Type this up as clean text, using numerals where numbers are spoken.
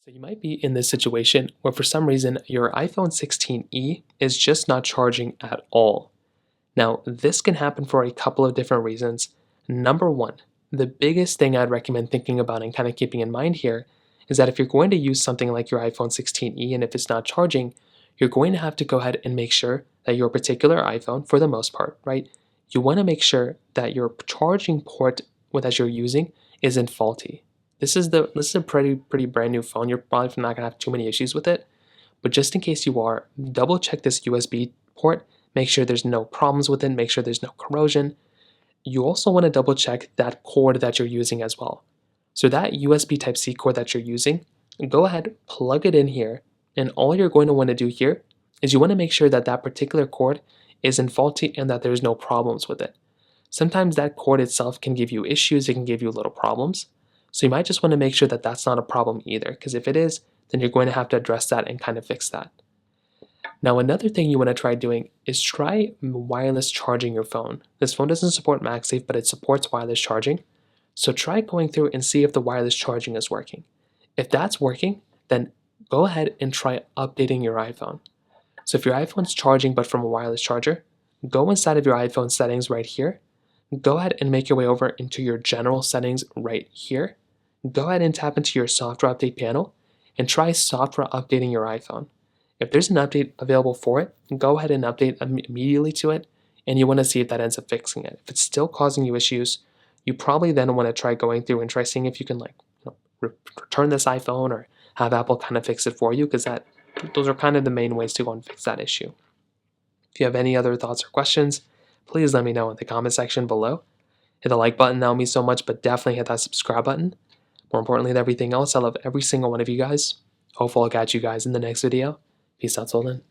So you might be in this situation where for some reason your iPhone 16e is just not charging at all. Now, this can happen for a couple of different reasons. Number one, the biggest thing I'd recommend thinking about and kind of keeping in mind here is that if you're going to use something like your iPhone 16e and if it's not charging, you're going to have to go ahead and make sure that your particular iPhone, for the most part, right? You want to make sure that your charging port that you're using isn't faulty. This is a pretty brand new phone. You're probably not gonna have too many issues with it, but just in case you are, double check this USB port. Make sure there's no problems with it. Make sure there's no corrosion. You also want to double check that cord that you're using as well. So that USB Type-C cord that you're using, go ahead, plug it in here, and all you're going to want to do here is you want to make sure that that particular cord isn't faulty and that there's no problems with it. Sometimes that cord itself can give you issues, it can give you little problems. So you might just want to make sure that that's not a problem either, because if it is, then you're going to have to address that and kind of fix that. Now, another thing you want to try doing is try wireless charging your phone. This phone doesn't support MagSafe, but it supports wireless charging. So try going through and see if the wireless charging is working. If that's working, then go ahead and try updating your iPhone. So if your iPhone's charging but from a wireless charger, go inside of your iPhone settings right here. Go ahead and make your way over into your general settings right here. Go ahead and tap into your software update panel and try software updating your iPhone. If there's an update available for it, go ahead and update immediately to it, and you want to see if that ends up fixing it. If it's still causing you issues, you probably then want to try going through and try seeing if you can return this iPhone or have Apple kind of fix it for you, because those are kind of the main ways to go and fix that issue. If you have any other thoughts or questions, please let me know in the comment section below. Hit the like button, that would mean so much, but definitely hit that subscribe button. More importantly than everything else, I love every single one of you guys. Hopefully I'll catch you guys in the next video. Peace out till then.